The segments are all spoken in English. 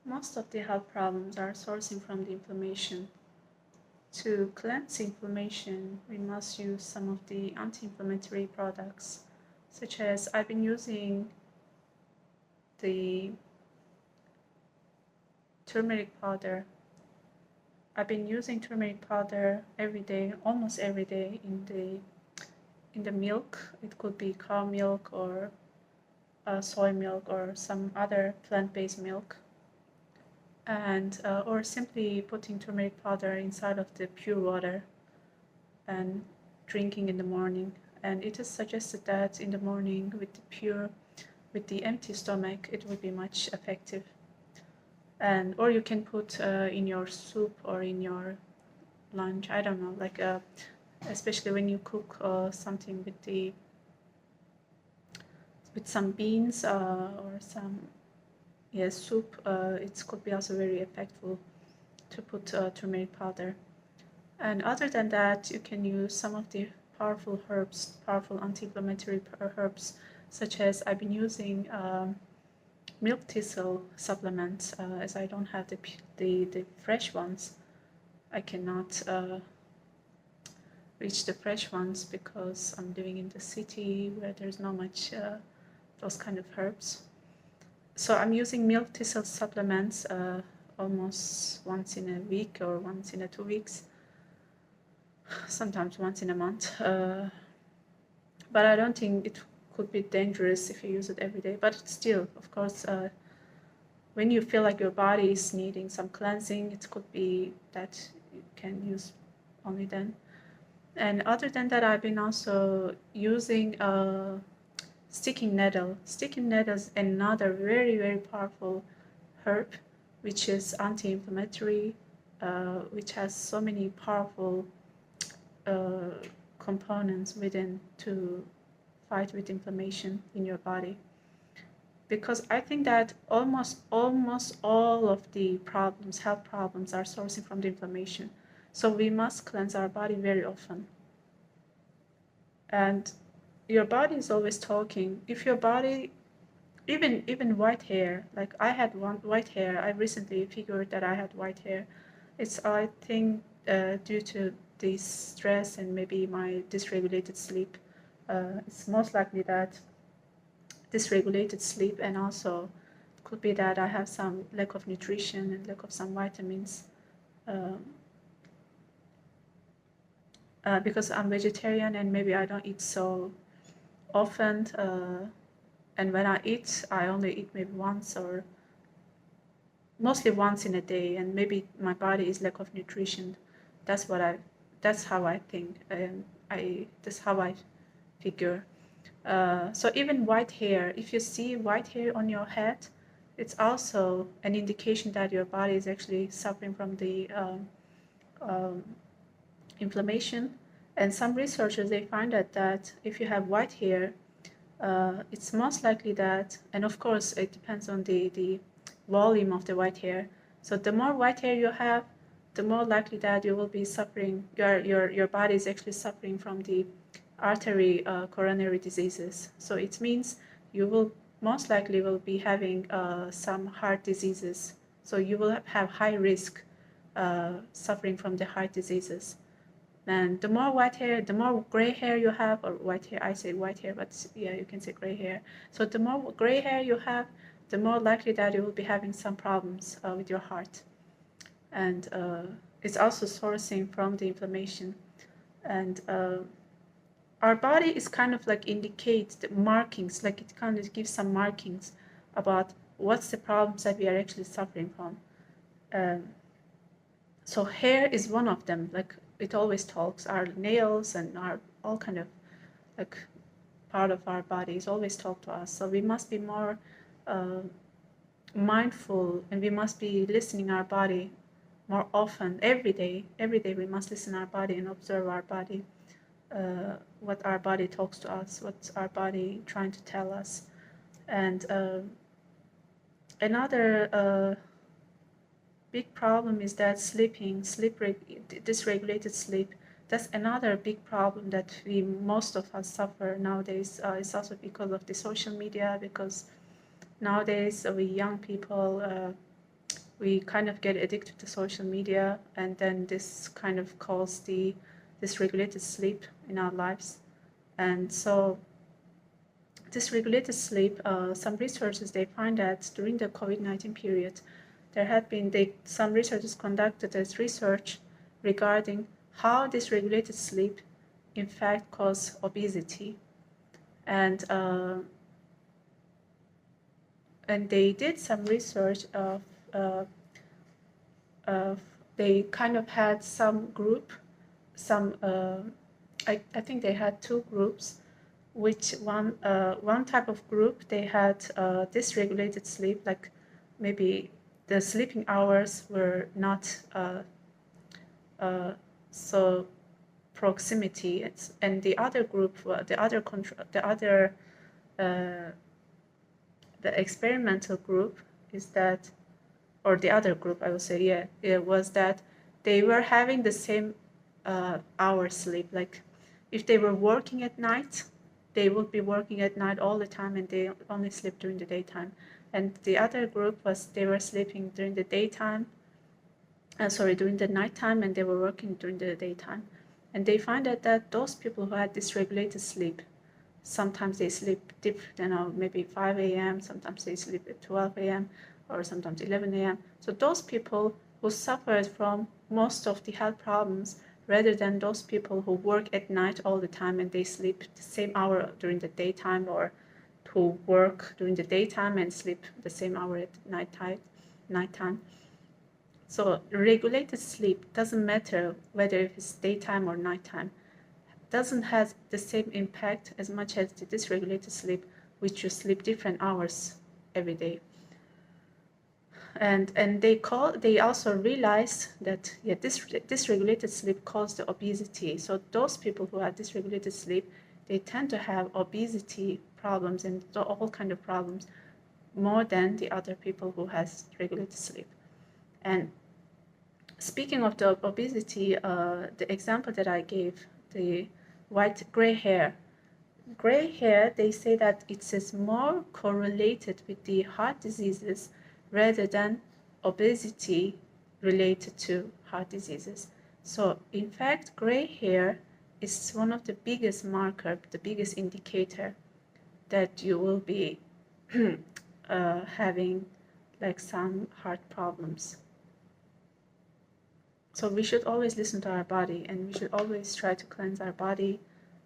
Most of the health problems are sourcing from the inflammation. To cleanse inflammation, we must use some of the anti-inflammatory products, such as I've been using the turmeric powder. I've been using turmeric powder every day, almost every day in the milk. It could be cow milk or soy milk or some other plant-based milk, and or simply putting turmeric powder inside of the pure water and drinking in the morning. And it is suggested that in the morning with the empty stomach, it would be much effective. And or you can put in your soup or in your lunch. I don't know, like especially when you cook something with some beans or some soup. It could be also very effective to put turmeric powder. And other than that, you can use some of the powerful herbs, powerful anti-inflammatory herbs, such as I've been using milk thistle supplements. As I don't have the fresh ones, I cannot reach the fresh ones because I'm living in the city where there's not much those kind of herbs. So I'm using milk thistle supplements almost once in a week or once in 2 weeks, sometimes once in a month. But I don't think it could be dangerous if you use it every day. But still, of course, when you feel like your body is needing some cleansing, it could be that you can use only then. And other than that, I've been also using sticking nettle. Sticking nettle is another very, very powerful herb, which is anti-inflammatory, which has so many powerful components within to fight with inflammation in your body. Because I think that almost all of the problems, health problems, are sourcing from the inflammation. So we must cleanse our body very often. And your body is always talking. If your body, even white hair, like I had white hair, I recently figured that I had white hair. It's, I think, due to the stress and maybe my dysregulated sleep. It's most likely that dysregulated sleep, and also it could be that I have some lack of nutrition and lack of some vitamins. Because I'm vegetarian and maybe I don't eat so often, and when I eat, I only eat maybe once or mostly once in a day, and maybe my body is lack of nutrition. That's how I think, and that's how I figure. So even white hair, if you see white hair on your head, it's also an indication that your body is actually suffering from the inflammation. And some researchers, they find that if you have white hair, it's most likely that, and of course it depends on the volume of the white hair. So the more white hair you have, the more likely that you will be suffering, your body is actually suffering from the artery coronary diseases. So it means you will most likely will be having some heart diseases. So you will have high risk suffering from the heart diseases. And the more white hair, the more gray hair you have, or white hair, I say white hair, but yeah, you can say gray hair. So the more gray hair you have, the more likely that you will be having some problems with your heart. And it's also sourcing from the inflammation. And our body is kind of like indicates the markings, like it kind of gives some markings about what's the problems that we are actually suffering from. So hair is one of them. Like it always talks. Our nails and our all kind of like part of our bodies always talk to us. So we must be more mindful, and we must be listening our body more often. Every day we must listen our body and observe our body. What our body talks to us, what's our body trying to tell us. And another big problem is that dysregulated sleep. That's another big problem that most of us suffer nowadays. It's also because of the social media, because nowadays we young people we kind of get addicted to social media, and then this kind of causes the dysregulated sleep in our lives. And so dysregulated sleep, some researchers, they find that during the COVID-19 period, there had been, some researchers conducted this research regarding how dysregulated sleep in fact cause obesity. And they did some research of they kind of had some group, I think they had two groups, which one type of group, they had dysregulated sleep, like maybe the sleeping hours were not so proximity. And the other group, the experimental group is that, or the other group, I would say, yeah, it was that they were having the same hour sleep. Like if they were working at night, they would be working at night all the time, and they only sleep during the daytime. And the other group was, they were sleeping during the daytime, during the nighttime, and they were working during the daytime. And they find out that those people who had dysregulated sleep, sometimes they sleep different, maybe 5 a.m., sometimes they sleep at 12 a.m., or sometimes 11 a.m. So those people who suffered from most of the health problems, rather than those people who work at night all the time and they sleep the same hour during the daytime, or who work during the daytime and sleep the same hour at nighttime. So regulated sleep doesn't matter whether it's daytime or nighttime. Doesn't have the same impact as much as the dysregulated sleep, which you sleep different hours every day. And they also realized that this dysregulated sleep caused the obesity. So those people who have dysregulated sleep, they tend to have obesity problems and all kind of problems more than the other people who has regulated sleep. And speaking of the obesity, the example that I gave, the gray hair, they say that it is more correlated with the heart diseases rather than obesity related to heart diseases. So in fact, gray hair is one of the biggest marker, the biggest indicator that you will be having like some heart problems. So we should always listen to our body, and we should always try to cleanse our body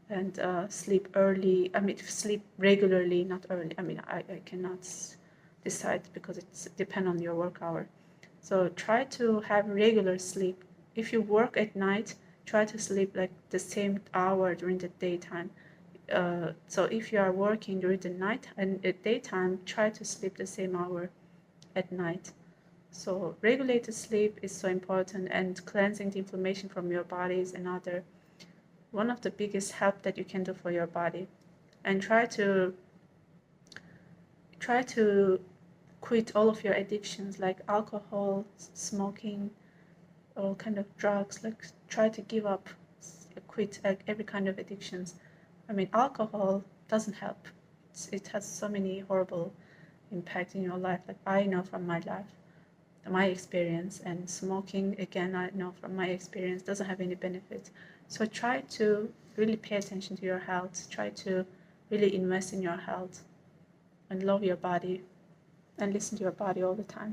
and sleep early. Sleep regularly, not early. I cannot decide because it's depend on your work hour. So try to have regular sleep. If you work at night, try to sleep like the same hour during the daytime. So if you are working during the night and at daytime, try to sleep the same hour at night. So regulated sleep is so important, and cleansing the inflammation from your body is another one of the biggest help that you can do for your body. And try to quit all of your addictions, like alcohol, smoking, all kind of drugs. Like try to give up, quit every kind of addictions. Alcohol doesn't help. It has so many horrible impact in your life. Like I know from my life, my experience, and smoking, again, I know from my experience, doesn't have any benefit. So try to really pay attention to your health. Try to really invest in your health and love your body and listen to your body all the time.